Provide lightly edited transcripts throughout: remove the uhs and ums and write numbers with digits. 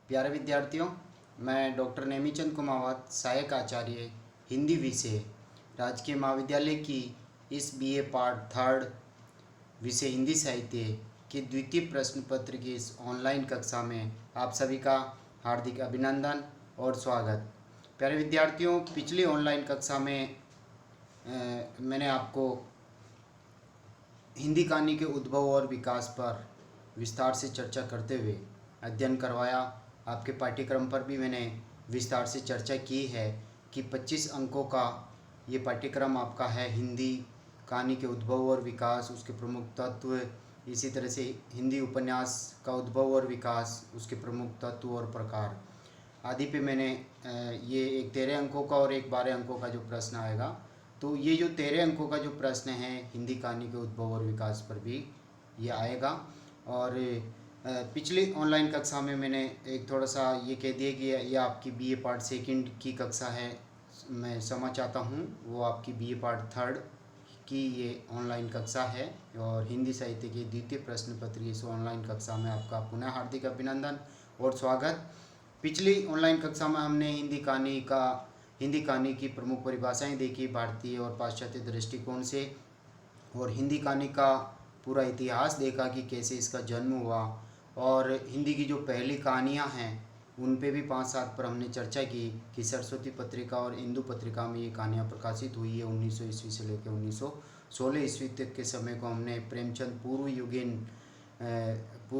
प्यारे विद्यार्थियों, मैं डॉक्टर नेमीचंद कुमावत, सहायक आचार्य हिंदी विषय, राजकीय महाविद्यालय की इस बीए पार्ट थर्ड विषय हिंदी साहित्य के द्वितीय प्रश्न पत्र की इस ऑनलाइन कक्षा में आप सभी का हार्दिक अभिनंदन और स्वागत। प्यारे विद्यार्थियों, पिछली ऑनलाइन कक्षा में मैंने आपको हिंदी कहानी के उद्भव और विकास पर विस्तार से चर्चा करते हुए अध्ययन करवाया। आपके पाठ्यक्रम पर भी मैंने विस्तार से चर्चा की है कि 25 अंकों का ये पाठ्यक्रम आपका है। हिंदी कहानी के उद्भव और विकास, उसके प्रमुख तत्व, इसी तरह से हिंदी उपन्यास का उद्भव और विकास, उसके प्रमुख तत्व और प्रकार आदि पे मैंने ये एक 13 अंकों का और एक 12 अंकों का जो प्रश्न आएगा, तो ये जो 13 अंकों का जो प्रश्न है हिंदी कहानी के उद्भव और विकास पर भी ये आएगा। और पिछली ऑनलाइन कक्षा में मैंने एक थोड़ा सा ये कह दिया कि ये आपकी बीए पार्ट सेकंड की कक्षा है। मैं क्षमा चाहता हूँ, वो आपकी बीए पार्ट थर्ड की ये ऑनलाइन कक्षा है और हिंदी साहित्य के द्वितीय प्रश्न पत्र की इस ऑनलाइन कक्षा में आपका पुनः हार्दिक अभिनंदन और स्वागत। पिछली ऑनलाइन कक्षा में हमने हिंदी कहानी की प्रमुख परिभाषाएं देखी भारतीय और पाश्चात्य दृष्टिकोण से, और हिंदी कहानी का पूरा इतिहास देखा कि कैसे इसका जन्म हुआ, और हिंदी की जो पहली कहानियां हैं उन पे भी 5-7 पर हमने चर्चा की कि सरस्वती पत्रिका और इंदु पत्रिका में ये कहानियाँ प्रकाशित हुई है। 1900 ईस्वी से लेकर 1916 ईस्वी तक के समय को हमने प्रेमचंद पूर्व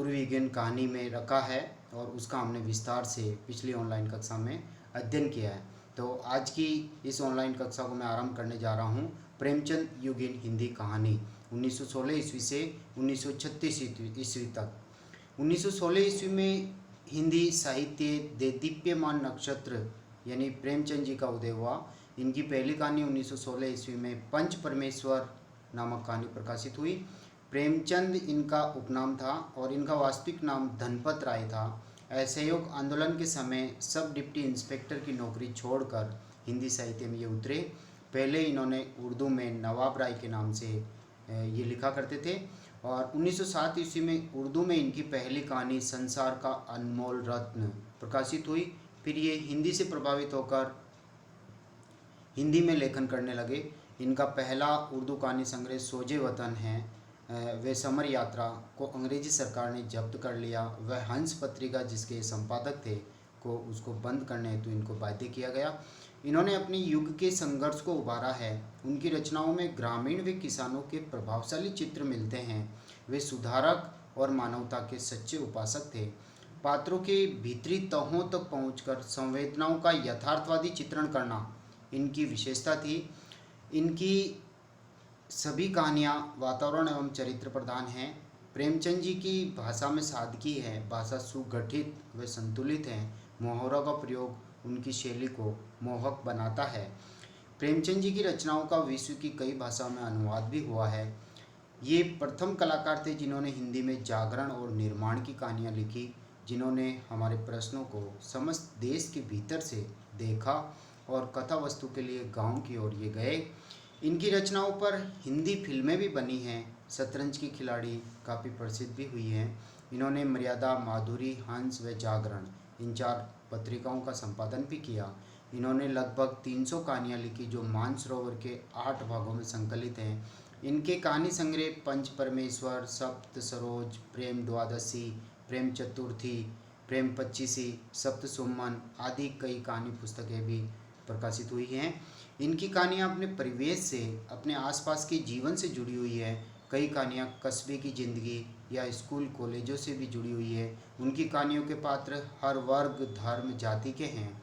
युगीन कहानी में रखा है और उसका हमने विस्तार से पिछली ऑनलाइन कक्षा में अध्ययन किया है। तो आज की इस ऑनलाइन कक्षा को मैं आरंभ करने जा रहा हूँ प्रेमचंद युगीन हिंदी कहानी 1916 ईस्वी से 1936 ईस्वी तक। 1916 ईस्वी में हिंदी साहित्य देदीप्यमान नक्षत्र यानी प्रेमचंद जी का उदय हुआ। इनकी पहली कहानी 1916 ईस्वी में पंच परमेश्वर नामक कहानी प्रकाशित हुई। प्रेमचंद इनका उपनाम था और इनका वास्तविक नाम धनपत राय था। असहयोग आंदोलन के समय सब डिप्टी इंस्पेक्टर की नौकरी छोड़कर हिंदी साहित्य में ये उतरे। पहले इन्होंने उर्दू में नवाब राय के नाम से ये लिखा करते थे, और 1907 ईस्वी में उर्दू में इनकी पहली कहानी संसार का अनमोल रत्न प्रकाशित हुई। फिर ये हिंदी से प्रभावित होकर हिंदी में लेखन करने लगे। इनका पहला उर्दू कहानी संग्रह सोजे वतन है। वे समर यात्रा को अंग्रेजी सरकार ने जब्त कर लिया। वह हंस पत्रिका जिसके संपादक थे को उसको बंद करने हेतु इनको बाध्य किया गया। इन्होंने अपनी युग के संघर्ष को उभारा है। उनकी रचनाओं में ग्रामीण व किसानों के प्रभावशाली चित्र मिलते हैं। वे सुधारक और मानवता के सच्चे उपासक थे। पात्रों के भीतरी तहों तक पहुंचकर संवेदनाओं का यथार्थवादी चित्रण करना इनकी विशेषता थी। इनकी सभी कहानियाँ वातावरण एवं चरित्र प्रधान हैं। प्रेमचंद जी की भाषा में सादगी है, भाषा सुगठित व संतुलित है। मुहावरों का प्रयोग उनकी शैली को मोहक बनाता है। प्रेमचंद जी की रचनाओं का विश्व की कई भाषाओं में अनुवाद भी हुआ है। ये प्रथम कलाकार थे जिन्होंने हिंदी में जागरण और निर्माण की कहानियाँ लिखी, जिन्होंने हमारे प्रश्नों को समस्त देश के भीतर से देखा और कथा वस्तु के लिए गांव की ओर ये गए। इनकी रचनाओं पर हिंदी फिल्में भी बनी हैं। शतरंज की खिलाड़ी काफ़ी प्रसिद्ध भी हुई हैं। इन्होंने मर्यादा, माधुरी, हंस व जागरण इन 4 पत्रिकाओं का संपादन भी किया। इन्होंने लगभग 300 कहानियाँ लिखी जो मानसरोवर के 8 भागों में संकलित हैं। इनके कहानी संग्रह पंच परमेश्वर, सप्त सरोज, प्रेम द्वादशी, प्रेम चतुर्थी, प्रेम पच्चीसी, सप्त सुमन आदि कई कहानी पुस्तकें भी प्रकाशित हुई हैं। इनकी कहानियाँ अपने परिवेश से, अपने आसपास के जीवन से जुड़ी हुई है। कई कहानियाँ कस्बे की ज़िंदगी या स्कूल कॉलेजों से भी जुड़ी हुई है। उनकी कहानियों के पात्र हर वर्ग, धर्म, जाति के हैं।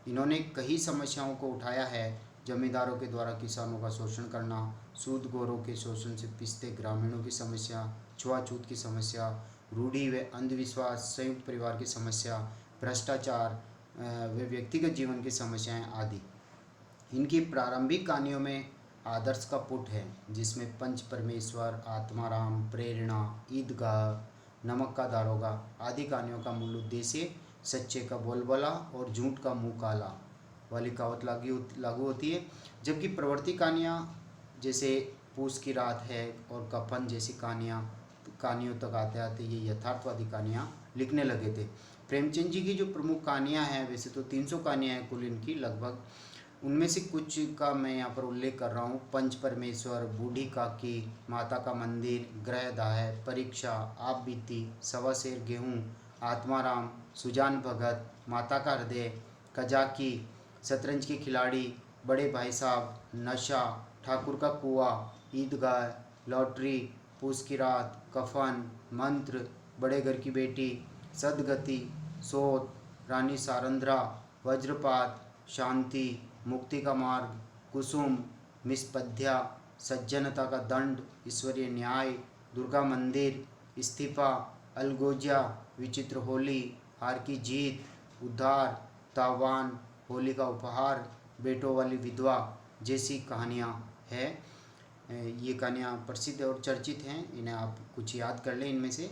इन्होंने कई समस्याओं को उठाया है। जमींदारों के द्वारा किसानों का शोषण करना, सूदखोरों के शोषण से पिसते ग्रामीणों की समस्या, छुआछूत की समस्या, रूढ़ि व अंधविश्वास, संयुक्त परिवार की समस्या, भ्रष्टाचार व व्यक्तिगत जीवन की समस्याएं आदि। इनकी प्रारंभिक कहानियों में आदर्श का पुट है, जिसमें पंच परमेश्वर, आत्माराम, प्रेरणा, ईदगाह, नमक का दारोगा आदि कहानियों का मूल उद्देश्य सच्चे का बोलबाला और झूठ का मुँह काला वाली कहावत लागू होती है। जबकि प्रवृत्ति कहानियाँ जैसे पूस की रात है और कफन जैसी कहानियों तक आते आते ये यथार्थवादी कहानियाँ लिखने लगे थे। प्रेमचंद जी की जो प्रमुख कहानियाँ हैं, वैसे तो 300 कहानियाँ हैं कुल इनकी लगभग, उनमें से कुछ का मैं यहाँ पर उल्लेख कर रहा हूँ। पंच परमेश्वर, बूढ़ी काकी, माता का मंदिर, ग्रहदाह, परीक्षा, आप बीती, सवा शेर गेहूँ, आत्माराम, सुजान भगत, माता का हृदय, कजाकी, शतरंज के खिलाड़ी, बड़े भाई साहब, नशा, ठाकुर का कुआं, ईदगाह, लॉटरी, पूस की रात, कफन, मंत्र, बड़े घर की बेटी, सदगति, सोत, रानी सारंद्रा, वज्रपात, शांति, मुक्ति का मार्ग, कुसुम, मिसपद्या, सज्जनता का दंड, ईश्वरीय न्याय, दुर्गा मंदिर, इस्तीफा, अलगोजा, विचित्र होली, हार की जीत, उद्धार, तावान, होली का उपहार, बेटों वाली विधवा जैसी कहानियाँ हैं। ये कहानियाँ प्रसिद्ध और चर्चित हैं, इन्हें आप कुछ याद कर लें इनमें से।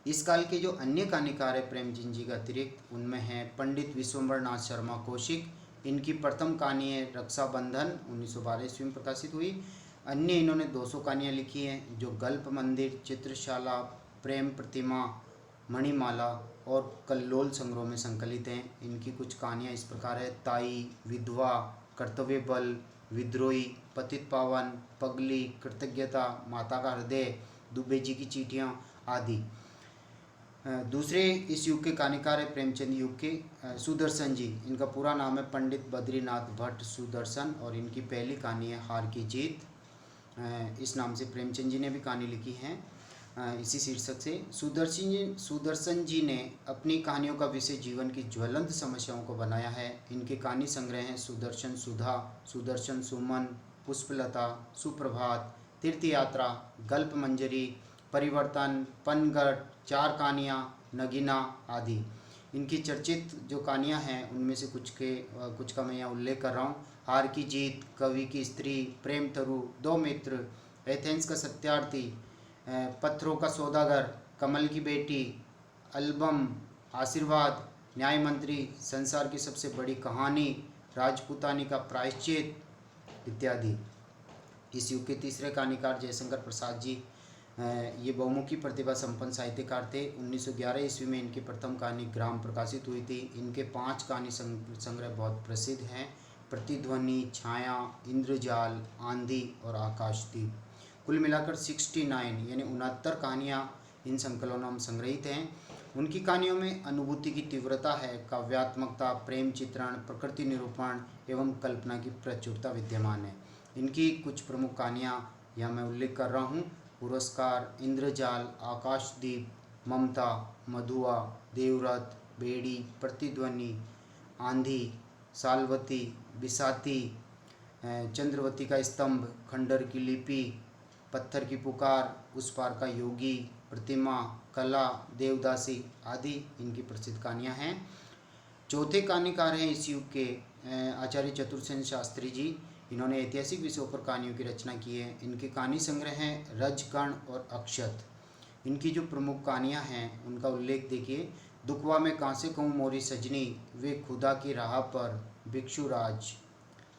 इस काल के जो अन्य कहानीकार हैं प्रेमचंद जी के अतिरिक्त, उनमें हैं पंडित विश्वम्बर नाथ शर्मा कौशिक। इनकी प्रथम कहानी है रक्षाबंधन, 1912 ईस्वी में प्रकाशित हुई। अन्य इन्होंने 200 कहानियाँ लिखी हैं, जो गल्प मंदिर, चित्रशाला, प्रेम प्रतिमा, मणिमाला और कल्लोल संग्रह में संकलित हैं। इनकी कुछ कहानियाँ इस प्रकार है: ताई, विधवा, कर्तव्य बल, विद्रोही, पतित पावन, पगली, कृतज्ञता, माता का हृदय, दुबे जी की चीटियाँ आदि। दूसरे इस युग के कहानीकार है प्रेमचंद युग के सुदर्शन जी। इनका पूरा नाम है पंडित बद्रीनाथ भट्ट सुदर्शन और इनकी पहली कहानी है हार की जीत। इस नाम से प्रेमचंद जी ने भी कहानी लिखी है इसी शीर्षक से। सुदर्शन जी ने अपनी कहानियों का विषय जीवन की ज्वलंत समस्याओं को बनाया है। इनके कहानी संग्रह हैं सुदर्शन सुधा, सुदर्शन सुमन, पुष्पलता, सुप्रभात, तीर्थ यात्रा, गल्प मंजरी, परिवर्तन, पनगढ़, चार कहानियाँ, नगीना आदि। इनकी चर्चित जो कहानियाँ हैं उनमें से कुछ का मैं यहाँ उल्लेख कर रहा हूँ। हार की जीत, कवि की स्त्री, प्रेम तरु, दो मित्र, एथेंस का सत्यार्थी, पत्थरों का सौदागर, कमल की बेटी, एल्बम, आशीर्वाद, न्याय मंत्री, संसार की सबसे बड़ी कहानी, राजपूतानी का प्रायश्चित इत्यादि। इस युग के तीसरे कहानीकार जयशंकर प्रसाद जी, ये बहुमुखी प्रतिभा संपन्न साहित्यकार थे। 1911 ईस्वी में इनकी प्रथम कहानी ग्राम प्रकाशित हुई थी। इनके 5 कहानी संग्रह बहुत प्रसिद्ध हैं: प्रतिध्वनि, छाया, इंद्रजाल, आंधी और आकाशदीप। कुल मिलाकर 69 यानी 69 कहानियाँ इन संकलनों में संग्रहित हैं। उनकी कहानियों में अनुभूति की तीव्रता है, काव्यात्मकता, प्रेम चित्रण, प्रकृति निरूपण एवं कल्पना की प्रचुरता विद्यमान है। इनकी कुछ प्रमुख कहानियाँ यहाँ मैं उल्लेख कर रहा हूँ: पुरस्कार, इंद्रजाल, आकाशदीप, ममता, मधुआ, देवव्रत, बेड़ी, प्रतिध्वनि, आंधी, सालवती, बिसाती, चंद्रवती का स्तंभ, खंडर की लिपि, पत्थर की पुकार, उस पार का योगी, प्रतिमा, कला, देवदासी आदि इनकी प्रसिद्ध कहानियाँ हैं। चौथे कहानीकार हैं इस युग के आचार्य चतुर्सेन शास्त्री जी। इन्होंने ऐतिहासिक विषयों पर कहानियों की रचना की है। इनके कहानी संग्रह हैं रजकण और अक्षत। इनकी जो प्रमुख कहानियाँ हैं उनका उल्लेख देखिए: दुखवा में कांसे कहूँ मोरी सजनी, वे खुदा की राह पर, भिक्षुराज,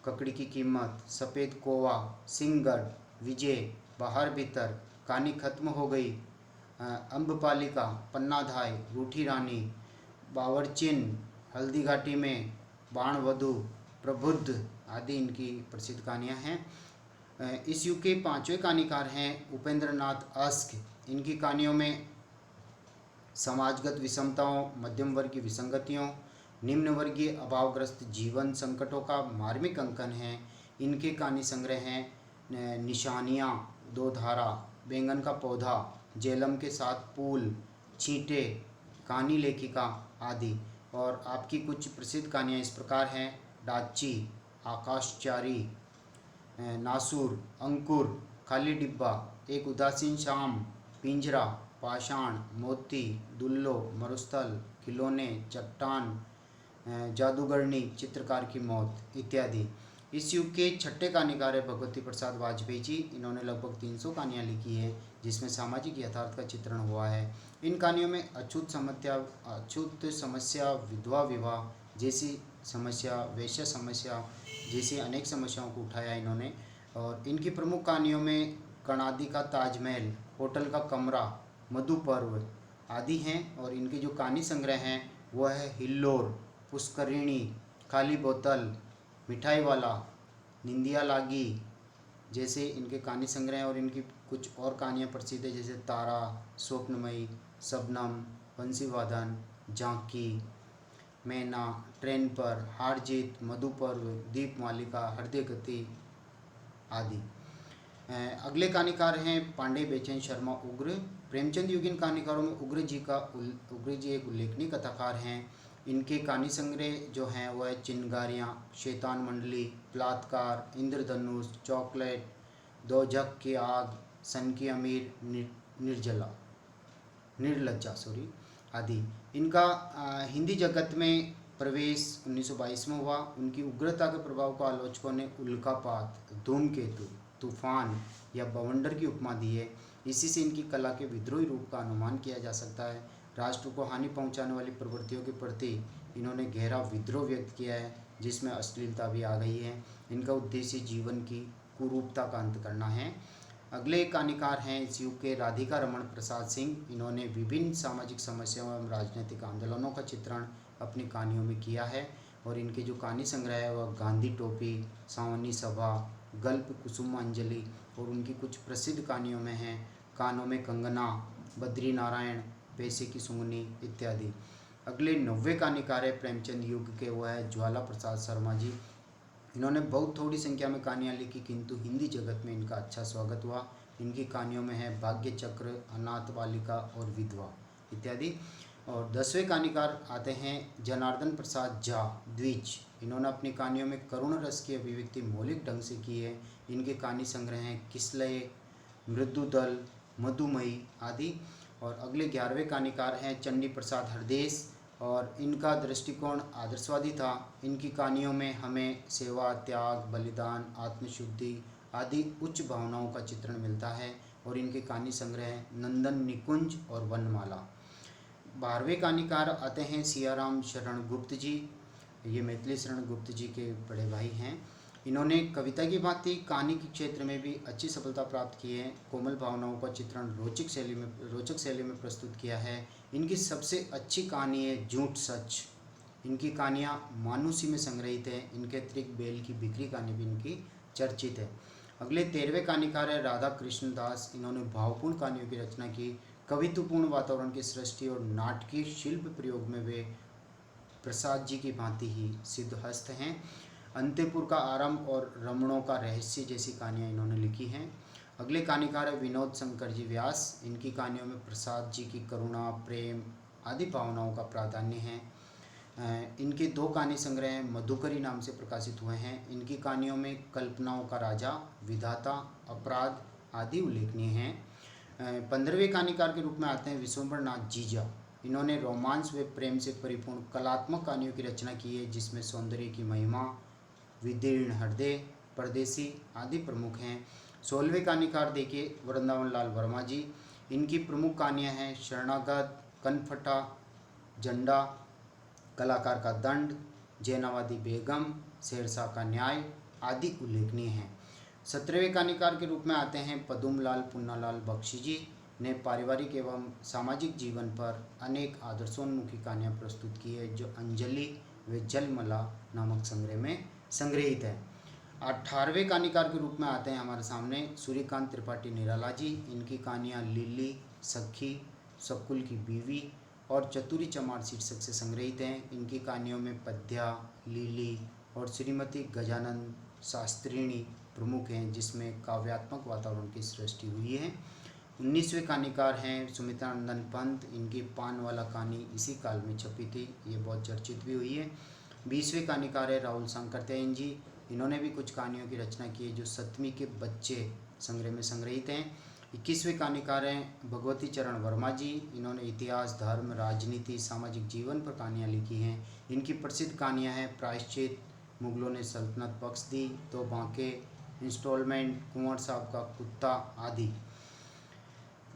ककड़ी की कीमत, सफ़ेद कोवा, सिंहगढ़, विजय, बाहर भीतर, कहानी खत्म हो गई, अम्बपालिका, पन्नाधाय, रूठी रानी, बावरचिन, हल्दी घाटी में, बाणवधु, प्रबुद्ध आदि इनकी प्रसिद्ध कहानियाँ हैं। इस युग के 5वें कहानीकार हैं उपेंद्र नाथ अस्क। इनकी कहानियों में समाजगत विषमताओं, मध्यम वर्ग की विसंगतियों, निम्न वर्गीय अभावग्रस्त जीवन संकटों का मार्मिक अंकन है। इनके कहानी संग्रह हैं निशानियाँ, दो धारा, बैंगन का पौधा, जेलम के साथ पुल, छींटे, कहानी लेखिका आदि। और आपकी कुछ प्रसिद्ध कहानियाँ इस प्रकार हैं: डाची, आकाशचारी, नासूर, अंकुर, खाली डिब्बा, एक उदासीन शाम, पिंजरा, पाषाण, मोती, दुल्लो, मरुस्थल, खिलौने, चट्टान, जादूगरनी, चित्रकार की मौत इत्यादि। इस युग के छठे कहानीकार है भगवती प्रसाद वाजपेयी जी। इन्होंने लगभग 300 कहानियाँ लिखी है जिसमें सामाजिक यथार्थ का चित्रण हुआ है। इन कहानियों में अछूत समस्या, विधवा विवाह जैसी समस्या, वैश्य समस्या जैसी अनेक समस्याओं को उठाया इन्होंने। और इनकी प्रमुख कहानियों में कणादी का ताजमहल, होटल का कमरा, मधु पर्व, आदि हैं। और इनके जो कहानी संग्रह हैं वो है हिल्लोर, पुष्करिणी, खाली बोतल, मिठाई वाला, निंदिया लागी जैसे इनके कहानी संग्रह हैं। और इनकी कुछ और कहानियाँ प्रसिद्ध है जैसे तारा, स्वप्नमयी, शबनम, बंसीवादन, झांकी, मैना, ट्रेन पर, हार जीत, मधुपर्व, दीपमालिका, हृदय गति आदि। अगले कहानीकार हैं पांडे बेचैन शर्मा उग्र। प्रेमचंद युगीन कहानीकारों में उग्र जी एक उल्लेखनीय कथाकार हैं। इनके कहानी संग्रह जो हैं वह है चिनगारियाँ, शैतान मंडली, बलात्कार, इंद्रधनुष, चॉकलेट, दो जग की आग, सन की अमीर, निर्लज्जा आदि। इनका हिंदी जगत में प्रवेश 1922 में हुआ। उनकी उग्रता के प्रभाव को आलोचकों ने उल्कापात, धूमकेतु, तूफान या बवंडर की उपमा दी है। इसी से इनकी कला के विद्रोही रूप का अनुमान किया जा सकता है। राष्ट्र को हानि पहुंचाने वाली प्रवृत्तियों के प्रति इन्होंने गहरा विद्रोह व्यक्त किया है, जिसमें अश्लीलता भी आ गई है। इनका उद्देश्य जीवन की कुरूपता का अंत करना है। अगले कहानीकार हैं इस युग के राधिका रमण प्रसाद सिंह। इन्होंने विभिन्न सामाजिक समस्याओं एवं राजनीतिक आंदोलनों का चित्रण अपनी कहानियों में किया है। और इनके जो कहानी संग्रह है वह गांधी टोपी, सावनी सभा, गल्प कुसुमांजलि और उनकी कुछ प्रसिद्ध कहानियों में हैं कानों में कंगना, बद्री नारायण, पैसे की सुंगनी इत्यादि। अगले 90 कहानीकार है प्रेमचंद युग के, वह है ज्वाला प्रसाद शर्मा जी। इन्होंने बहुत थोड़ी संख्या में कहानियाँ लिखी, किंतु हिंदी जगत में इनका अच्छा स्वागत हुआ। इनकी कहानियों में है भाग्य चक्र, अनाथ बालिका और विधवा इत्यादि। और 10वें कहानीकार आते हैं जनार्दन प्रसाद झा द्विज। इन्होंने अपनी कहानियों में करुण रस की अभिव्यक्ति मौलिक ढंग से की है। इनके कहानी संग्रह हैं किसलय, मृदुदल, मधुमयी आदि। और अगले 11वें कहानीकार हैं चंडी प्रसाद हरदेश और इनका दृष्टिकोण आदर्शवादी था। इनकी कहानियों में हमें सेवा, त्याग, बलिदान, आत्मशुद्धि आदि उच्च भावनाओं का चित्रण मिलता है। और इनके कहानी संग्रह नंदन निकुंज और वनमाला। 12वें कहानीकार आते हैं सियाराम शरण गुप्त जी। ये मैथिली शरण गुप्त जी के बड़े भाई हैं। इन्होंने कविता की भांति कहानी के क्षेत्र में भी अच्छी सफलता प्राप्त की है। कोमल भावनाओं का चित्रण रोचक शैली में प्रस्तुत किया है। इनकी सबसे अच्छी कहानी है झूठ सच। इनकी कहानियाँ मानुषी में संग्रहित है। इनके अतिरिक्त बेल की बिक्री कहानी भी इनकी चर्चित है। अगले 13वें कहानीकार है राधा कृष्ण दास। इन्होंने भावपूर्ण कहानियों की रचना की। कवित्वपूर्ण वातावरण की सृष्टि और नाटकीय शिल्प प्रयोग में वे प्रसाद जी की भांति ही सिद्धहस्त हैं। अंतेपुर का आरंभ और रमणों का रहस्य जैसी कहानियाँ इन्होंने लिखी हैं। अगले कहानीकार है विनोद शंकर जी व्यास। इनकी कहानियों में प्रसाद जी की करुणा, प्रेम आदि भावनाओं का प्राधान्य है। इनके 2 कहानी संग्रह मधुकरी नाम से प्रकाशित हुए हैं। इनकी कहानियों में कल्पनाओं का राजा, विधाता, अपराध आदि उल्लेखनीय हैं। 15वें कहानीकार के रूप में आते हैं विश्वम्भर नाथ जीजा। इन्होंने रोमांस व प्रेम से परिपूर्ण कलात्मक कहानियों की रचना की है, जिसमें सौंदर्य की महिमा, विदीर्ण हृदय, परदेसी आदि प्रमुख हैं। 16वें कहानीकार देखिए वृंदावन लाल वर्मा जी। इनकी प्रमुख कहानियाँ हैं शरणागत, कनफटा, झंडा, कलाकार का दंड, जैनावादी बेगम, शेरशाह का न्याय आदि उल्लेखनीय हैं। 17वें कहानीकार के रूप में आते हैं पदुमलाल पुन्नालाल बख्शी जी ने पारिवारिक एवं सामाजिक जीवन पर अनेक आदर्शोन्मुखी कहानियाँ प्रस्तुत की है, जो अंजलि व जलमला नामक संग्रह में संग्रहित है। 18वें कहानीकार के रूप में आते हैं हमारे सामने सूर्यकांत त्रिपाठी निराला जी। इनकी कहानियाँ लिली, सखी, शकुल की बीवी और चतुरी चमार शीर्षक से संग्रहित हैं। इनकी कहानियों में पद्या, लिली और श्रीमती गजानन शास्त्रिणी प्रमुख हैं, जिसमें काव्यात्मक वातावरण की सृष्टि हुई है। 19वें कहानीकार हैं सुमित्रानंदन पंत। इनकी पान वाला कहानी इसी काल में छपी थी, ये बहुत चर्चित भी हुई है। 20वें कहानीकार है राहुल शंकर तैन जी। इन्होंने भी कुछ कहानियों की रचना की है, जो सतमी के बच्चे संग्रह में संग्रहित हैं। 21वें कहानीकार हैं भगवती चरण वर्मा जी। इन्होंने इतिहास, धर्म, राजनीति, सामाजिक जीवन पर कहानियाँ लिखी हैं। इनकी प्रसिद्ध कहानियाँ हैं प्रायश्चित, मुगलों ने सल्तनत बख्श दी, तो बांके, इंस्टॉलमेंट, कुंवर साहब का कुत्ता आदि।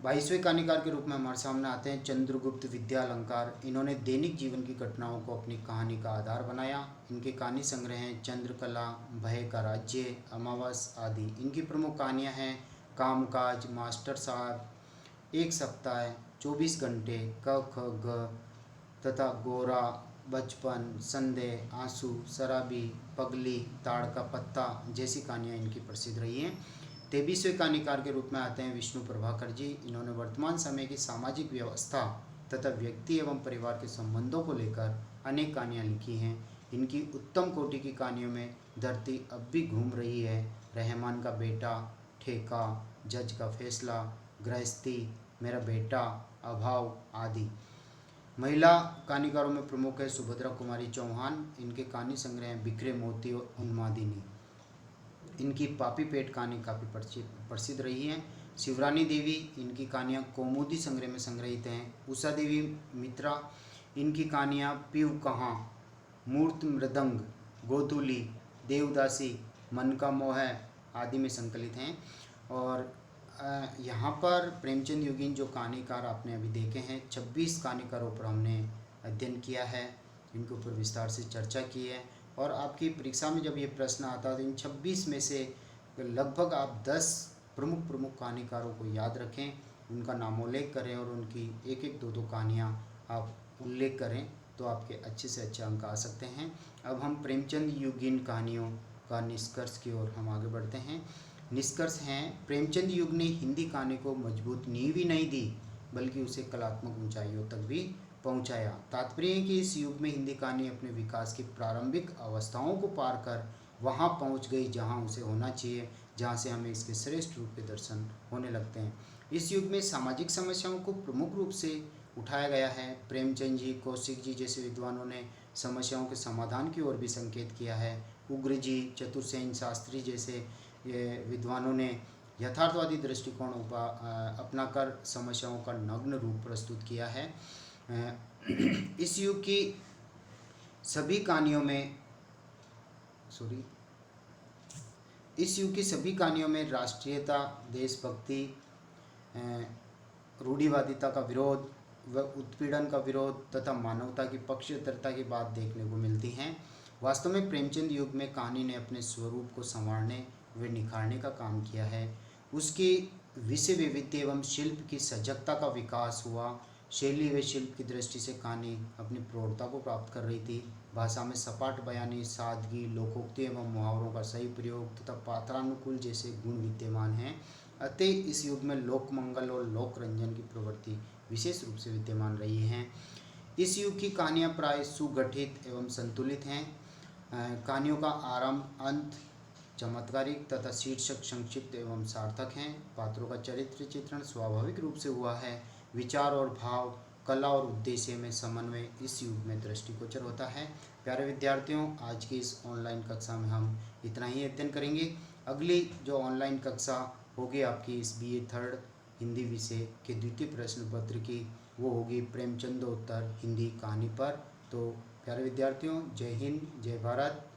22वें कहानीकार के रूप में हमारे सामने आते हैं चंद्रगुप्त विद्यालंकार। इन्होंने दैनिक जीवन की घटनाओं को अपनी कहानी का आधार बनाया। इनके कहानी संग्रह हैं चंद्रकला, भय का राज्य, अमावस आदि। इनकी प्रमुख कहानियाँ हैं कामकाज, मास्टर साहब, एक सप्ताह, 24 घंटे, क ख ग तथा गोरा, बचपन, संदेह, आंसू, शराबी, पगली, ताड़ का पत्ता जैसी कहानियाँ इनकी प्रसिद्ध रही हैं। 23वें कहानीकार के रूप में आते हैं विष्णु प्रभाकर जी। इन्होंने वर्तमान समय की सामाजिक व्यवस्था तथा व्यक्ति एवं परिवार के संबंधों को लेकर अनेक कहानियाँ लिखी हैं। इनकी उत्तम कोटि की कहानियों में धरती अब भी घूम रही है, रहमान का बेटा, ठेका, जज का फैसला, गृहस्थी, मेरा बेटा, अभाव आदि। महिला कहानीकारों में प्रमुख है सुभद्रा कुमारी चौहान। इनके कहानी संग्रह हैं बिखरे मोती और उन्मादिनी। इनकी पापी पेट कहानी काफ़ी प्रसिद्ध रही है। शिवरानी देवी, इनकी कहानियाँ कौमुदी संग्रह में संग्रहित हैं। उषा देवी मित्रा, इनकी कहानियाँ पीऊ कहाँ, मूर्त मृदंग, गोधूली, देवदासी, मन का मोह आदि में संकलित हैं। और यहाँ पर प्रेमचंद युगीन जो कहानीकार आपने अभी देखे हैं, 26 कहानीकारों पर हमने अध्ययन किया है, इनके ऊपर विस्तार से चर्चा की है। और आपकी परीक्षा में जब ये प्रश्न आता है तो इन 26 में से लगभग आप 10 प्रमुख कहानीकारों को याद रखें, उनका नामोल्लेख करें और उनकी एक एक दो कहानियाँ आप उल्लेख करें, तो आपके अच्छे से अच्छे अंक आ सकते हैं। अब हम प्रेमचंद युगीन कहानियों का निष्कर्ष की ओर हम आगे बढ़ते हैं। निष्कर्ष हैं, प्रेमचंद युग ने हिंदी कहानी को मजबूत नींव ही नहीं दी, बल्कि उसे कलात्मक ऊंचाइयों तक भी पहुंचाया। तात्पर्य है कि इस युग में हिंदी कहानी अपने विकास की प्रारंभिक अवस्थाओं को पार कर वहां पहुंच गई जहां उसे होना चाहिए, जहां से हमें इसके श्रेष्ठ रूप के दर्शन होने लगते हैं। इस युग में सामाजिक समस्याओं को प्रमुख रूप से उठाया गया है। प्रेमचंद जी, कौशिक जी जैसे विद्वानों ने समस्याओं के समाधान की ओर भी संकेत किया है। उग्र जी, चतुर्सेन शास्त्री जैसे ये विद्वानों ने यथार्थवादी दृष्टिकोण अपनाकर समस्याओं का नग्न रूप प्रस्तुत किया है। इस युग की सभी कहानियों में राष्ट्रीयता, देशभक्ति, रूढ़िवादिता का विरोध व उत्पीड़न का विरोध तथा मानवता की पक्षधरता की बात देखने को मिलती हैं। वास्तव में प्रेमचंद युग में कहानी ने अपने स्वरूप को संवारने व निखारने का काम किया है। उसकी विषय वैविध्य एवं शिल्प की सजगता का विकास हुआ। शैली व शिल्प की दृष्टि से कहानी अपनी प्रौढ़ता को प्राप्त कर रही थी। भाषा में सपाट बयानी, सादगी, लोकोक्ति एवं मुहावरों का सही प्रयोग तथा पात्रानुकूल जैसे गुण विद्यमान हैं। अतः इस युग में लोक मंगल और लोक रंजन की प्रवृत्ति विशेष रूप से विद्यमान रही हैं। इस युग की कहानियाँ प्राय सुगठित एवं संतुलित हैं। कहानियों का आरंभ, अंत चमत्कारिक तथा शीर्षक संक्षिप्त एवं सार्थक हैं। पात्रों का चरित्र चित्रण स्वाभाविक रूप से हुआ है। विचार और भाव, कला और उद्देश्य में समन्वय इस युग में दृष्टिगोचर होता है। प्यारे विद्यार्थियों, आज की इस ऑनलाइन कक्षा में हम इतना ही अध्ययन करेंगे। अगली जो ऑनलाइन कक्षा होगी आपकी इस BA 3rd हिंदी विषय के द्वितीय प्रश्न पत्र की, वो होगी प्रेमचंदोत्तर हिंदी कहानी पर। तो प्यारे विद्यार्थियों, जय हिंद, जय भारत।